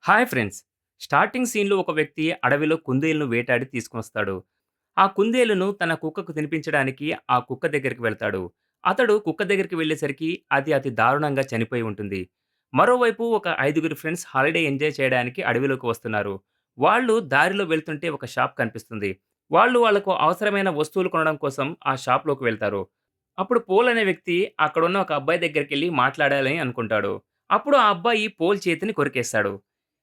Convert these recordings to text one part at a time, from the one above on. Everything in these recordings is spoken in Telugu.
Hi friends. స్టార్టింగ్ సీన్‌లో ఒక వ్యక్తి అడవిలో కుందేలును వేటాడి తీసుకొనొస్తాడు. ఆ కుందేలును తన కుక్కకు తినిపించడానికి ఆ కుక్క దగ్గరికి వెళ్తాడు. అతడు కుక్క దగ్గరికి వెళ్ళేసరికి అది అతి దారుణంగా చనిపోయి ఉంటుంది. మరోవైపు ఒక ఐదుగురు ఫ్రెండ్స్ హాలిడే ఎంజాయ్ చేయడానికి అడవిలోకి వస్తున్నారు. వాళ్ళు దారిలో వెళ్తుంటే ఒక షాప్ కనిపిస్తుంది. వాళ్ళకు అవసరమైన వస్తువులు కొనడం కోసం ఆ షాప్‌లోకి వెళ్తారు. అప్పుడు పోల్ అనే వ్యక్తి అక్కడున్న ఒక అబ్బాయి దగ్గరికెళ్లి మాట్లాడాలని అనుకుంటాడు. అప్పుడు ఆ అబ్బాయి పోల్ చేతిని కొరికేస్తాడు.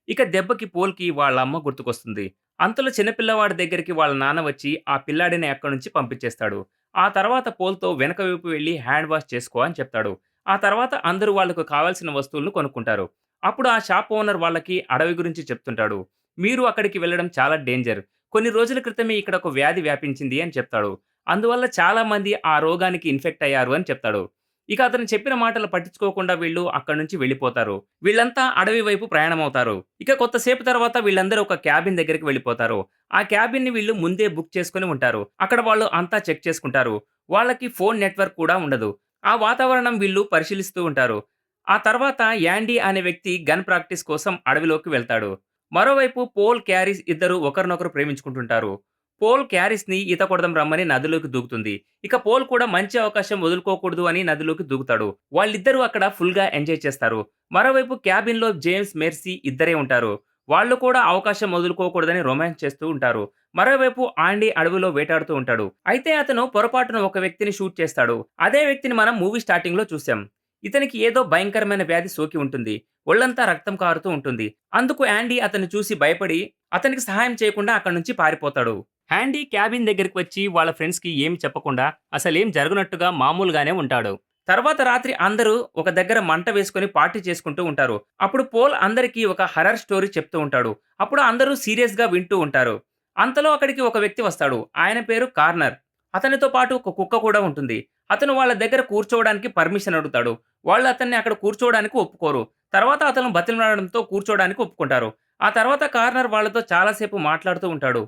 ఇక దెబ్బకి పోల్‌కి వాళ్ళ అమ్మ గుర్తుకొస్తుంది. అంతలో చిన్న పిల్లవాడి దగ్గరికి వాళ్ళ నాన్న వచ్చి ఆ పిల్లాడిని అక్కడి నుంచి పంపించేస్తాడు. ఆ తర్వాత పోల్‌తో వెనక వైపు వెళ్లి హ్యాండ్ వాష్ చేసుకో అని చెప్తాడు. ఆ తర్వాత అందరూ వాళ్ళకు కావాల్సిన వస్తువులను కొనుక్కుంటారు. అప్పుడు ఆ షాప్ ఓనర్ వాళ్ళకి అడవి గురించి చెప్తుంటాడు. మీరు అక్కడికి వెళ్ళడం చాలా డేంజర్. కొన్ని రోజుల క్రితమే ఇక్కడ ఒక వ్యాధి వ్యాపించింది అని చెప్తాడు. అందువల్ల చాలా మంది ఆ రోగానికి ఇన్ఫెక్ట్ అయ్యారు అని చెప్తాడు. ఇక అతను చెప్పిన మాటలు పట్టించుకోకుండా వీళ్ళు అక్కడి నుంచి వెళ్ళిపోతారు. వీళ్ళంతా అడవి వైపు ప్రయాణమవుతారు. ఇక కొంతసేపు తర్వాత వీళ్ళందరూ ఒక క్యాబిన్ దగ్గరికి వెళ్ళిపోతారు. ఆ క్యాబిన్‌ని వీళ్ళు ముందే బుక్ చేసుకొని ఉంటారు. అక్కడ వాళ్ళు అంతా చెక్ చేసుకుంటారు. వాళ్ళకి ఫోన్ నెట్వర్క్ కూడా ఉండదు. ఆ వాతావరణం వీళ్ళు పరిశీలిస్తూ ఉంటారు. ఆ తర్వాత యాండీ అనే వ్యక్తి గన్ ప్రాక్టీస్ కోసం అడవిలోకి వెళ్తాడు. మరోవైపు పోల్, క్యారీస్ ఇద్దరు ఒకరినొకరు ప్రేమించుకుంటుంటారు. పోల్ క్యారీస్‌ని ఈత కొడదాం రమ్మని నదిలోకి దూకుతుంది. ఇక పోల్ కూడా మంచి అవకాశం వదులుకోకూడదు అని నదిలోకి దూకుతాడు. వాళ్ళిద్దరూ అక్కడ ఫుల్‌గా ఎంజాయ్ చేస్తారు. మరోవైపు క్యాబిన్‌లో జేమ్స్, మెర్సీ ఇద్దరే ఉంటారు. వాళ్ళు కూడా అవకాశం వదులుకోకూడదని రొమాన్స్ చేస్తూ ఉంటారు. మరోవైపు ఆండీ అడవిలో వేటాడుతూ ఉంటాడు. అయితే అతను పొరపాటున ఒక వ్యక్తిని షూట్ చేస్తాడు. అదే వ్యక్తిని మనం మూవీ స్టార్టింగ్‌లో చూసాం. ఇతనికి ఏదో భయంకరమైన వ్యాధి సోకి ఉంటుంది. ఒళ్ళంతా రక్తం కారుతూ ఉంటుంది. అందుకు యాండీ అతన్ని చూసి భయపడి అతనికి సహాయం చేయకుండా అక్కడి నుంచి పారిపోతాడు. హ్యాండీ క్యాబిన్ దగ్గరికి వచ్చి వాళ్ళ ఫ్రెండ్స్‌కి ఏమి చెప్పకుండా అసలేం జరగనట్టుగా మామూలుగానే ఉంటాడు. తర్వాత రాత్రి అందరూ ఒక దగ్గర మంట వేసుకొని పార్టీ చేసుకుంటూ ఉంటారు. అప్పుడు పోల్ అందరికీ ఒక హర్రర్ స్టోరీ చెప్తూ ఉంటాడు. అప్పుడు అందరూ సీరియస్‌గా వింటూ ఉంటారు. అంతలో అక్కడికి ఒక వ్యక్తి వస్తాడు. ఆయన పేరు కార్నర్. అతనితో పాటు ఒక కుక్క కూడా ఉంటుంది. అతను వాళ్ళ దగ్గర కూర్చోవడానికి పర్మిషన్ అడుగుతాడు. వాళ్ళు అతన్ని అక్కడ కూర్చోవడానికి ఒప్పుకోరు. తర్వాత అతను బతిమలాడడంతో కూర్చోవడానికి ఒప్పుకుంటారు. ఆ తర్వాత కార్నర్ వాళ్ళతో చాలా సేపు మాట్లాడుతూ ఉంటాడు.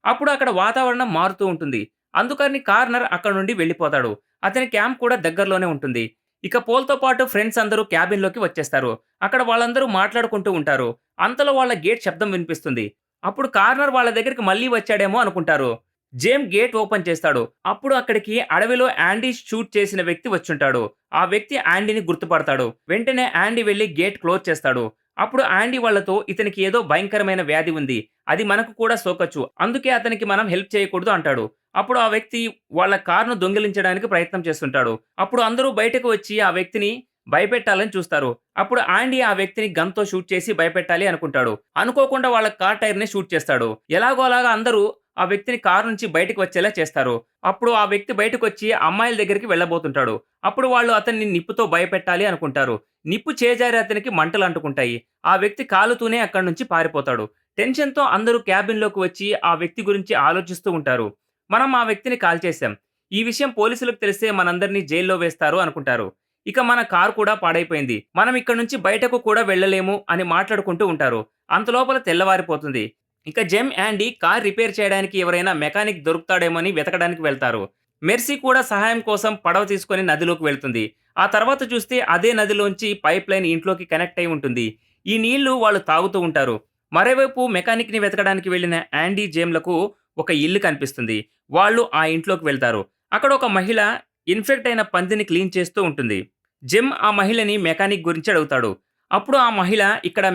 అప్పుడు అక్కడ వాతావరణం మారుతూ ఉంటుంది. అందుకని కార్నర్ అక్కడి నుండి వెళ్ళిపోతాడు. అతని క్యాంప్ కూడా దగ్గరలోనే ఉంటుంది. ఇక పోల్‌తో పాటు ఫ్రెండ్స్ అందరూ క్యాబిన్‌లోకి వచ్చేస్తారు. అక్కడ వాళ్ళందరూ మాట్లాడుకుంటూ ఉంటారు. అంతలో వాళ్ళ గేట్ శబ్దం వినిపిస్తుంది. అప్పుడు కార్నర్ వాళ్ళ దగ్గరికి మళ్ళీ వచ్చాడేమో అనుకుంటారు. జేమ్ గేట్ ఓపెన్ చేస్తాడు. అప్పుడు అక్కడికి అడవిలో యాండీ షూట్ చేసిన వ్యక్తి వచ్చుంటాడు. ఆ వ్యక్తి యాండీని గుర్తుపడతాడు. వెంటనే యాండీ వెళ్లి గేట్ క్లోజ్ చేస్తాడు. అప్పుడు యాండీ వాళ్ళతో ఇతనికి ఏదో భయంకరమైన వ్యాధి ఉంది. అది మనకు కూడా సోకచ్చు. అందుకే అతనికి మనం హెల్ప్ చేయకూడదు అంటాడు. అప్పుడు ఆ వ్యక్తి వాళ్ళ కార్‌ను దొంగిలించడానికి ప్రయత్నం చేస్తుంటాడు. అప్పుడు అందరూ బయటకు వచ్చి ఆ వ్యక్తిని భయపెట్టాలని చూస్తారు. అప్పుడు ఆండీ ఆ వ్యక్తిని గన్‌తో షూట్ చేసి భయపెట్టాలి అనుకుంటాడు. అనుకోకుండా వాళ్ళ కార్ టైర్‌ని షూట్ చేస్తాడు. ఎలాగో అలాగా అందరూ ఆ వ్యక్తిని కారు నుంచి బయటకు వచ్చేలా చేస్తారు. అప్పుడు ఆ వ్యక్తి బయటకొచ్చి అమ్మాయిల దగ్గరికి వెళ్ళబోతుంటాడు. అప్పుడు వాళ్ళు అతన్ని నిప్పుతో భయపెట్టాలి అనుకుంటారు. నిప్పు చేజారి అతనికి మంటలు అంటుకుంటాయి. ఆ వ్యక్తి కాలుతూనే అక్కడి నుంచి పారిపోతాడు. టెన్షన్‌తో అందరూ క్యాబిన్‌లోకి వచ్చి ఆ వ్యక్తి గురించి ఆలోచిస్తూ ఉంటారు. మనం ఆ వ్యక్తిని కాల్చేశాం. ఈ విషయం పోలీసులకు తెలిస్తే మనందరిని జైల్‌లో వేస్తారు అనుకుంటారు. ఇక మన కారు కూడా పాడైపోయింది. మనం ఇక్కడి నుంచి బయటకు కూడా వెళ్ళలేము అని మాట్లాడుకుంటూ ఉంటారు. అంతలోపల తెల్లవారిపోతుంది. ఇక జెమ్, యాండీ కార్ రిపేర్ చేయడానికి ఎవరైనా మెకానిక్ దొరుకుతాడేమోని వెతకడానికి వెళ్తారు. మెర్సీ కూడా సహాయం కోసం పడవ తీసుకొని నదిలోకి వెళ్తుంది. ఆ తర్వాత చూస్తే అదే నదిలోంచి పైప్ లైన్ ఇంట్లోకి కనెక్ట్ అయి ఉంటుంది. ఈ నీళ్లు వాళ్ళు తాగుతూ ఉంటారు. మరోవైపు మెకానిక్‌ని వెతకడానికి వెళ్ళిన యాండీ, జేమ్‌లకు ఒక ఇల్లు కనిపిస్తుంది. వాళ్ళు ఆ ఇంట్లోకి వెళ్తారు. అక్కడ ఒక మహిళ ఇన్ఫెక్ట్ అయిన పందిని క్లీన్ చేస్తూ ఉంటుంది. జెమ్ ఆ మహిళని మెకానిక్ గురించి అడుగుతాడు. అప్పుడు ఆ మహిళ ఇక్కడ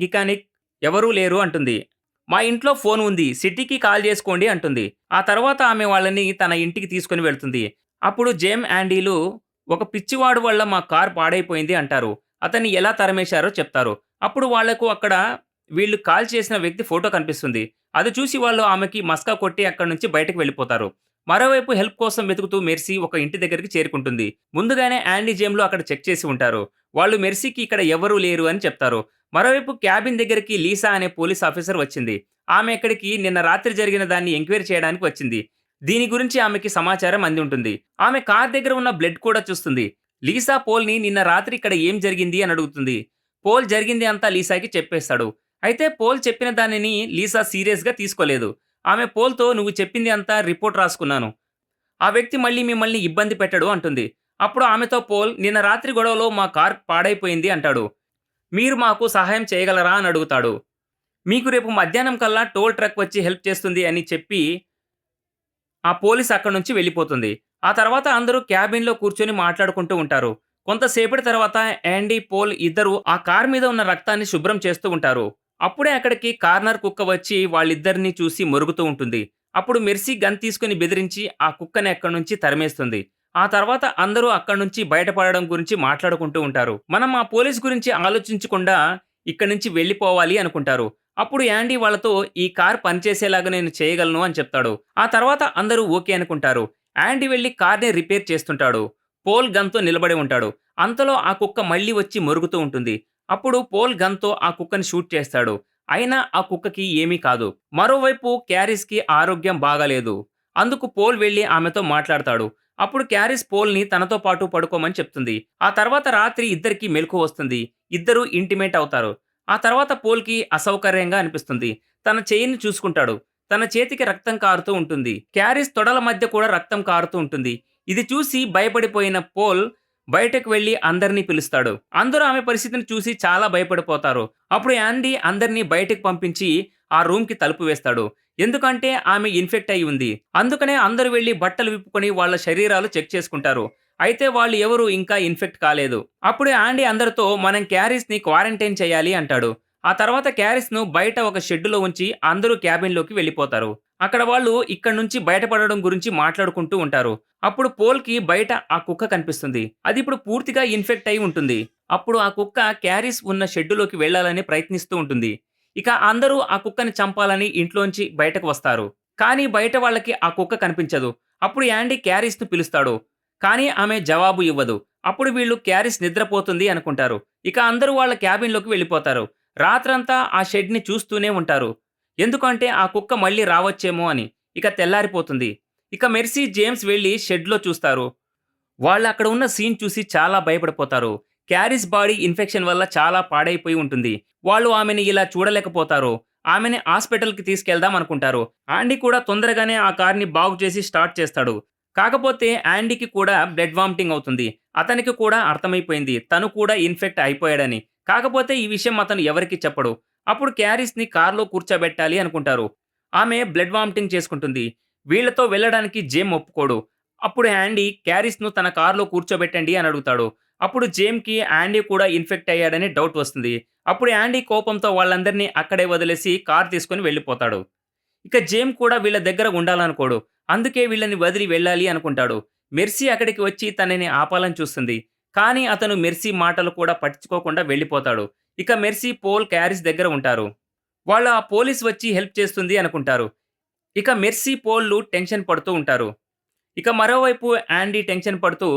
గికానిక్ ఎవరూ లేరు అంటుంది. మా ఇంట్లో ఫోన్ ఉంది. సిటీకి కాల్ చేసుకోండి అంటుంది. ఆ తర్వాత ఆమె వాళ్ళని తన ఇంటికి తీసుకొని వెళ్తుంది. అప్పుడు జేమ్, యాండీలు ఒక పిచ్చివాడు వల్ల మా కార్ పాడైపోయింది అంటారు. అతన్ని ఎలా తరిమేశారో చెప్తారు. అప్పుడు వాళ్లకు అక్కడ వీళ్ళు కాల్ చేసిన వ్యక్తి ఫోటో కనిపిస్తుంది. అది చూసి వాళ్ళు ఆమెకి మస్కా కొట్టి అక్కడి నుంచి బయటకు వెళ్ళిపోతారు. మరోవైపు హెల్ప్ కోసం వెతుకుతూ మెర్సీ ఒక ఇంటి దగ్గరికి చేరుకుంటుంది. ముందుగానే యాండీ, జేమ్‌లు అక్కడ చెక్ చేసి ఉంటారు. వాళ్ళు మెర్సీకి ఇక్కడ ఎవ్వరూ లేరు అని చెప్తారు. మరోవైపు క్యాబిన్ దగ్గరికి లీసా అనే పోలీస్ ఆఫీసర్ వచ్చింది. ఆమె ఇక్కడికి నిన్న రాత్రి జరిగిన దాన్ని ఎంక్వైరీ చేయడానికి వచ్చింది. దీని గురించి ఆమెకి సమాచారం అంది ఉంటుంది. ఆమె కార్ దగ్గర ఉన్న బ్లడ్ కూడా చూస్తుంది. లీసా పోల్‌ని నిన్న రాత్రి ఇక్కడ ఏం జరిగింది అని అడుగుతుంది. పోల్ జరిగింది అంతా లీసాకి చెప్పేస్తాడు. అయితే పోల్ చెప్పిన దానిని లీసా సీరియస్‌గా తీసుకోలేదు. ఆమె పోల్‌తో "నువ్వు చెప్పింది అంతా రిపోర్ట్ రాసుకున్నాను. ఆ వ్యక్తి మళ్ళీ మిమ్మల్ని ఇబ్బంది పెట్టడు" అంటుంది. అప్పుడు ఆమెతో పోల్ "నిన్న రాత్రి గొడవలో మా కార్ పాడైపోయింది" అంటాడు. మీరు మాకు సహాయం చేయగలరా అని అడుగుతాడు. మీకు రేపు మధ్యాహ్నం కల్లా టోల్ ట్రక్ వచ్చి హెల్ప్ చేస్తుంది అని చెప్పి ఆ పోలీస్ అక్కడి నుంచి వెళ్ళిపోతుంది. ఆ తర్వాత అందరూ క్యాబిన్‌లో కూర్చొని మాట్లాడుకుంటూ ఉంటారు. కొంతసేపటి తర్వాత యాండీ, పోల్ ఇద్దరు ఆ కారు మీద ఉన్న రక్తాన్ని శుభ్రం చేస్తూ ఉంటారు. అప్పుడే అక్కడికి కార్నర్ కుక్క వచ్చి వాళ్ళిద్దరిని చూసి మొరుగుతూ ఉంటుంది. అప్పుడు మెర్సీ గన్ తీసుకొని బెదిరించి ఆ కుక్కని అక్కడి నుంచి తరిమేస్తుంది. ఆ తర్వాత అందరూ అక్కడి నుంచి బయటపడడం గురించి మాట్లాడుకుంటూ ఉంటారు. మనం ఆ పోలీస్ గురించి ఆలోచించకుండా ఇక్కడి నుంచి వెళ్ళిపోవాలి అనుకుంటారు. అప్పుడు యాండీ వాళ్ళతో ఈ కార్ పనిచేసేలాగా నేను చేయగలను అని చెప్తాడు. ఆ తర్వాత అందరూ ఓకే అనుకుంటారు. యాండీ వెళ్లి కార్‌ని రిపేర్ చేస్తుంటాడు. పోల్ గన్‌తో నిలబడి ఉంటాడు. అంతలో ఆ కుక్క మళ్ళీ వచ్చి మొరుగుతూ ఉంటుంది. అప్పుడు పోల్ గన్‌తో ఆ కుక్కని షూట్ చేస్తాడు. అయినా ఆ కుక్కకి ఏమీ కాదు. మరోవైపు క్యారిస్‌కి ఆరోగ్యం బాగాలేదు. అందుకు పోల్ వెళ్లి ఆమెతో మాట్లాడతాడు. అప్పుడు క్యారిస్ పోల్‌ని తనతో పాటు పడుకోమని చెప్తుంది. ఆ తర్వాత రాత్రి ఇద్దరికీ మెలకువ వస్తుంది. ఇద్దరూ ఇంటిమేట్ అవుతారు. ఆ తర్వాత పోల్‌కి అసౌకర్యంగా అనిపిస్తుంది. తన చెయ్యిని చూసుకుంటాడు. తన చేతికి రక్తం కారుతూ ఉంటుంది. క్యారిస్ తొడల మధ్య కూడా రక్తం కారుతూ ఉంటుంది. ఇది చూసి భయపడిపోయిన పోల్ బయటకు వెళ్లి అందరినీ పిలుస్తాడు. అందరూ ఆమె పరిస్థితిని చూసి చాలా భయపడిపోతారు. అప్పుడు యాండీ అందరినీ బయటకు పంపించి ఆ రూమ్‌కి తలుపు వేస్తాడు. ఎందుకంటే ఆమె ఇన్ఫెక్ట్ అయి ఉంది. అందుకనే అందరూ వెళ్లి బట్టలు విప్పుకొని వాళ్ళ శరీరాలు చెక్ చేసుకుంటారు. అయితే వాళ్ళు ఎవరు ఇంకా ఇన్ఫెక్ట్ కాలేదు. అప్పుడు యాండీ అందరితో మనం క్యారిస్‌ని క్వారంటైన్ చేయాలి అంటాడు. ఆ తర్వాత క్యారిస్‌ను బయట ఒక షెడ్డులో ఉంచి అందరూ క్యాబిన్‌లోకి వెళ్ళిపోతారు. అక్కడ వాళ్ళు ఇక్కడి నుంచి బయటపడడం గురించి మాట్లాడుకుంటూ ఉంటారు. అప్పుడు పోల్‌కి బయట ఆ కుక్క కనిపిస్తుంది. అది ఇప్పుడు పూర్తిగా ఇన్ఫెక్ట్ అయి ఉంటుంది. అప్పుడు ఆ కుక్క క్యారిస్ ఉన్న షెడ్డులోకి వెళ్ళాలని ప్రయత్నిస్తూ ఉంటుంది. ఇక అందరూ ఆ కుక్కని చంపాలని ఇంట్లోంచి బయటకు వస్తారు. కానీ బయట వాళ్ళకి ఆ కుక్క కనిపించదు. అప్పుడు యాండీ క్యారిస్‌ను పిలుస్తాడు. కానీ ఆమె జవాబు ఇవ్వదు. అప్పుడు వీళ్ళు క్యారిస్ నిద్రపోతుంది అనుకుంటారు. ఇక అందరూ వాళ్ళ క్యాబిన్‌లోకి వెళ్ళిపోతారు. రాత్రంతా ఆ షెడ్‌ని చూస్తూనే ఉంటారు. ఎందుకంటే ఆ కుక్క మళ్ళీ రావచ్చేమో అని. ఇక తెల్లారిపోతుంది. ఇక మెర్సీ, జేమ్స్ వెళ్లి షెడ్‌లో చూస్తారు. వాళ్ళక్కడ ఉన్న సీన్ చూసి చాలా భయపడిపోతారు. క్యారిస్ బాడీ ఇన్ఫెక్షన్ వల్ల చాలా పాడైపోయి ఉంటుంది. వాళ్ళు ఆమెని ఇలా చూడలేకపోతారు. ఆమెని హాస్పిటల్‌కి తీసుకెళ్దాం అనుకుంటారు. యాండీ కూడా తొందరగానే ఆ కార్‌ని బాగు చేసి స్టార్ట్ చేస్తాడు. కాకపోతే యాండీకి కూడా బ్లడ్ వామిటింగ్ అవుతుంది. అతనికి కూడా అర్థమైపోయింది. తను కూడా ఇన్ఫెక్ట్ అయిపోయాడని. కాకపోతే ఈ విషయం అతను ఎవరికీ చెప్పడు. అప్పుడు క్యారిస్‌ని కార్‌లో కూర్చోబెట్టాలి అనుకుంటారు. ఆమె బ్లడ్ వామిటింగ్ చేసుకుంటుంది. వీళ్ళతో వెళ్ళడానికి జేమ్ ఒప్పుకోడు. అప్పుడు యాండీ క్యారిస్‌ను తన కార్‌లో కూర్చోబెట్టండి అని అడుగుతాడు. అప్పుడు జేమ్‌కి యాండీ కూడా ఇన్ఫెక్ట్ అయ్యాడని డౌట్ వస్తుంది. అప్పుడు యాండీ కోపంతో వాళ్ళందరినీ అక్కడే వదిలేసి కార్ తీసుకొని వెళ్ళిపోతాడు. ఇక జేమ్ కూడా వీళ్ళ దగ్గర ఉండాలనుకోడు. అందుకే వీళ్ళని వదిలి వెళ్ళాలి అనుకుంటాడు. మెర్సీ అక్కడికి వచ్చి తనని ఆపాలని చూస్తుంది. కానీ అతను మెర్సీ మాటలు కూడా పట్టించుకోకుండా వెళ్ళిపోతాడు. ఇక మెర్సీ, పోల్ క్యారిస్ దగ్గర ఉంటారు. వాళ్ళు ఆ పోలీస్ వచ్చి హెల్ప్ చేస్తుంది అనుకుంటారు. ఇక మెర్సీ, పోల్‌లు టెన్షన్ పడుతూ ఉంటారు. ఇక మరోవైపు యాండీ టెన్షన్ పడుతూ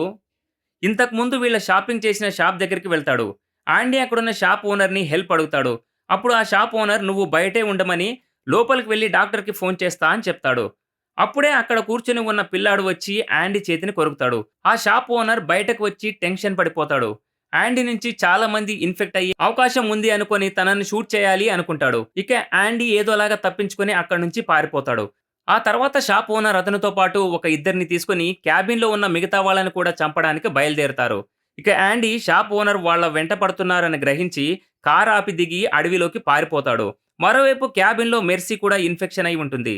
ఇంతకుముందు వీళ్ళ షాపింగ్ చేసిన షాప్ దగ్గరికి వెళ్తాడు. ఆండీ అక్కడున్న షాప్ ఓనర్‌ని హెల్ప్ అడుగుతాడు. అప్పుడు ఆ షాప్ ఓనర్ నువ్వు బయటే ఉండమని లోపలికి వెళ్లి డాక్టర్‌కి ఫోన్ చేస్తా అని చెప్తాడు. అప్పుడే అక్కడ కూర్చొని ఉన్న పిల్లాడు వచ్చి యాండీ చేతిని కొరుకుతాడు. ఆ షాప్ ఓనర్ బయటకు వచ్చి టెన్షన్ పడిపోతాడు. యాండీ నుంచి చాలా మంది ఇన్ఫెక్ట్ అయ్యే అవకాశం ఉంది అనుకొని తనని షూట్ చేయాలి అనుకుంటాడు. ఇక యాండీ ఏదోలాగా తప్పించుకొని అక్కడి నుంచి పారిపోతాడు. ఆ తర్వాత షాప్ ఓనర్ అతనితో పాటు ఒక ఇద్దరిని తీసుకొని క్యాబిన్‌లో ఉన్న మిగతా వాళ్ళని కూడా చంపడానికి బయలుదేరతారు. ఇక యాండీ షాప్ ఓనర్ వాళ్ళ వెంట పడుతున్నారని గ్రహించి కారు ఆపి దిగి అడవిలోకి పారిపోతాడు. మరోవైపు క్యాబిన్‌లో మెర్సీ కూడా ఇన్ఫెక్షన్ అయి ఉంటుంది.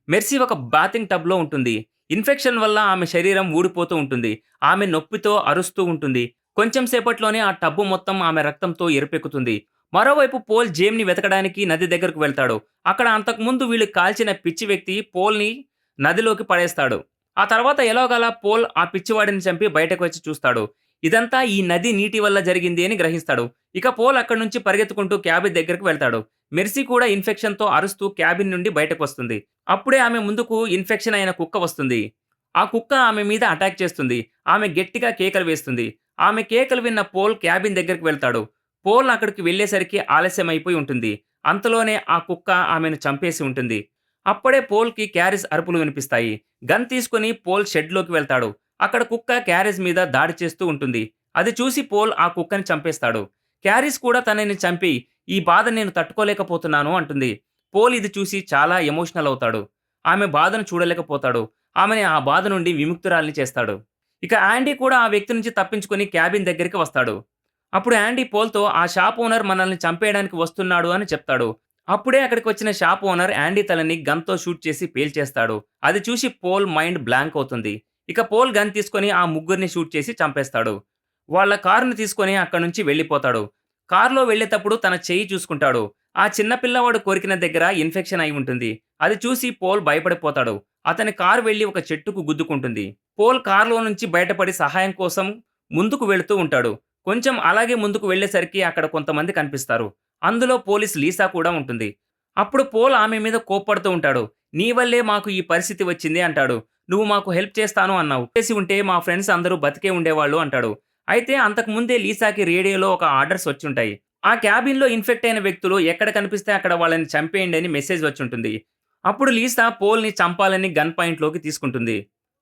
మెర్సీ ఒక బాతింగ్ టబ్‌లో ఉంటుంది. ఇన్ఫెక్షన్ వల్ల ఆమె శరీరం ఊడిపోతూ ఉంటుంది. ఆమె నొప్పితో అరుస్తూ ఉంటుంది. కొంచెం సేపట్లోనే ఆ టబ్బు మొత్తం ఆమె రక్తంతో ఎరుపెక్కుతుంది. మరోవైపు పోల్ జేమ్‌ని వెతకడానికి నది దగ్గరకు వెళ్తాడు. అక్కడ అంతకుముందు వీళ్ళు కాల్చిన పిచ్చి వ్యక్తి పోల్‌ని నదిలోకి పడేస్తాడు. ఆ తర్వాత ఎలాగోలా పోల్ ఆ పిచ్చివాడిని చంపి బయటకు వచ్చి చూస్తాడు. ఇదంతా ఈ నది నీటి వల్ల జరిగింది అని గ్రహిస్తాడు. ఇక పోల్ అక్కడి నుంచి పరిగెత్తుకుంటూ క్యాబిన్ దగ్గరకు వెళ్తాడు. మెర్సీ కూడా ఇన్ఫెక్షన్‌తో అరుస్తూ క్యాబిన్ నుండి బయటకొస్తుంది. అప్పుడే ఆమె ముందుకు ఇన్ఫెక్షన్ అయిన కుక్క వస్తుంది. ఆ కుక్క ఆమె మీద అటాక్ చేస్తుంది. ఆమె గట్టిగా కేకలు వేస్తుంది. ఆమె కేకలు విన్న పోల్ క్యాబిన్ దగ్గరికి వెళ్తాడు. పోల్ అక్కడికి వెళ్ళేసరికి ఆలస్యమైపోయి ఉంటుంది. అంతలోనే ఆ కుక్క ఆమెను చంపేసి ఉంటుంది. అప్పుడే పోల్‌కి క్యారిస్ అరుపులు వినిపిస్తాయి. గన్ తీసుకొని పోల్ షెడ్‌లోకి వెళ్తాడు. అక్కడ కుక్క క్యారిస్ మీద దాడి చేస్తూ ఉంటుంది. అది చూసి పోల్ ఆ కుక్కని చంపేస్తాడు. క్యారిస్ కూడా తనని చంపి ఈ బాధ నేను తట్టుకోలేకపోతున్నాను అంటుంది. పోల్ ఇది చూసి చాలా ఎమోషనల్ అవుతాడు. ఆమె బాధను చూడలేకపోతాడు. ఆమెని ఆ బాధ నుండి విముక్తురాలిని చేస్తాడు. ఇక యాండీ కూడా ఆ వ్యక్తి నుంచి తప్పించుకొని క్యాబిన్ దగ్గరికి వస్తాడు. అప్పుడు యాండీ పోల్‌తో ఆ షాప్ ఓనర్ మనల్ని చంపేయడానికి వస్తున్నాడు అని చెప్తాడు. అప్పుడే అక్కడికొచ్చిన షాప్ ఓనర్ యాండీ తలని గన్‌తో షూట్ చేసి పేల్చేస్తాడు. అది చూసి పోల్ మైండ్ బ్లాంక్ అవుతుంది. ఇక పోల్ గన్ తీసుకొని ఆ ముగ్గురిని షూట్ చేసి చంపేస్తాడు. వాళ్ళ కారుని తీసుకొని అక్కడి నుంచి వెళ్ళిపోతాడు. కారులో వెళ్ళేటప్పుడు తన చెయ్యి చూసుకుంటాడు. ఆ చిన్న పిల్లవాడు కొరికిన దగ్గర ఇన్ఫెక్షన్ అయి ఉంటుంది. అది చూసి పోల్ భయపడిపోతాడు. అతని కారు వెళ్లి ఒక చెట్టుకు గుద్దుకుంటుంది. పోల్ కారులో నుంచి బయటపడి సహాయం కోసం ముందుకు వెళుతూ ఉంటాడు. కొంచెం అలాగే ముందుకు వెళ్ళేసరికి అక్కడ కొంతమంది కనిపిస్తారు. అందులో పోలీస్ లీసా కూడా ఉంటుంది. అప్పుడు పోల్ ఆమె మీద కోప్పడుతూ ఉంటాడు. "నీ వల్లే మాకు ఈ పరిస్థితి వచ్చింది" అంటాడు. "నువ్వు మాకు హెల్ప్ చేస్తాను అన్నావు. చేసి ఉంటే మా ఫ్రెండ్స్ అందరూ బతికే ఉండేవాళ్ళు" అంటాడు. అయితే అంతకు ముందే లీసాకి రేడియోలో ఒక ఆర్డర్స్ వచ్చుంటాయి. ఆ క్యాబిన్‌లో ఇన్ఫెక్ట్ అయిన వ్యక్తులు ఎక్కడ కనిపిస్తే అక్కడ వాళ్ళని చంపేయండి అని మెసేజ్ వచ్చుంటుంది. అప్పుడు లీసా పోల్‌ని చంపాలని గన్ పాయింట్‌లోకి తీసుకుంటుంది.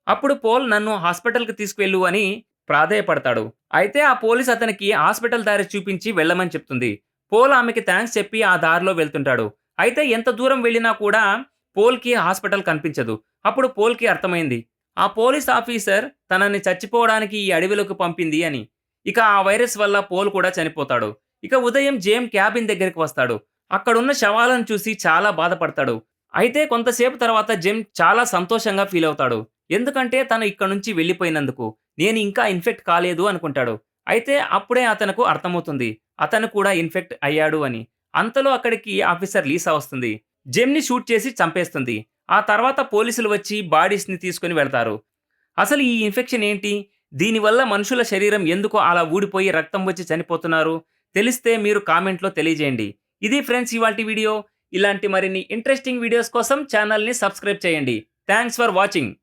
అప్పుడు పోల్ "నన్ను హాస్పిటల్‌కి తీసుకువెళ్ళు" అని ప్రాధేయపడతాడు. అయితే ఆ పోలీస్ అతనికి హాస్పిటల్ దారి చూపించి వెళ్ళమని చెప్తుంది. పోల్ ఆమెకి థాంక్స్ చెప్పి ఆ దారిలో వెళ్తుంటాడు. అయితే ఎంత దూరం వెళ్ళినా కూడా పోల్‌కి హాస్పిటల్ కనిపించదు. అప్పుడు పోల్‌కి అర్థమైంది. ఆ పోలీస్ ఆఫీసర్ తనని చచ్చిపోవడానికి ఈ అడవిలోకి పంపింది అని. ఇక ఆ వైరస్ వల్ల పోల్ కూడా చనిపోతాడు. ఇక ఉదయం జేమ్ క్యాబిన్ దగ్గరికి వస్తాడు. అక్కడున్న శవాలను చూసి చాలా బాధపడతాడు. అయితే కొంతసేపు తర్వాత జెమ్ చాలా సంతోషంగా ఫీల్ అవుతాడు. ఎందుకంటే తను ఇక్కడి నుంచి వెళ్ళిపోయినందుకు. నేను ఇంకా ఇన్ఫెక్ట్ కాలేదు అనుకుంటాడు. అయితే అప్పుడే అతనుకు అర్థమవుతుంది. అతను కూడా ఇన్ఫెక్ట్ అయ్యాడు అని. అంతలో అక్కడికి ఆఫీసర్ లీసా వస్తుంది. జెమ్‌ని షూట్ చేసి చంపేస్తుంది. ఆ తర్వాత పోలీసులు వచ్చి బాడీస్‌ని తీసుకొని వెళ్తారు. అసలు ఈ ఇన్ఫెక్షన్ ఏంటి? దీనివల్ల మనుషుల శరీరం ఎందుకు అలా ఊడిపోయి రక్తం వచ్చి చనిపోతున్నారు? తెలిస్తే మీరు కామెంట్‌లో తెలియజేయండి. ఇది ఫ్రెండ్స్ ఇవాల్టి వీడియో. ఇలాంటి మరిన్ని ఇంట్రెస్టింగ్ వీడియోస్ కోసం ఛానల్‌ని సబ్స్క్రైబ్ చేయండి. Thanks for watching.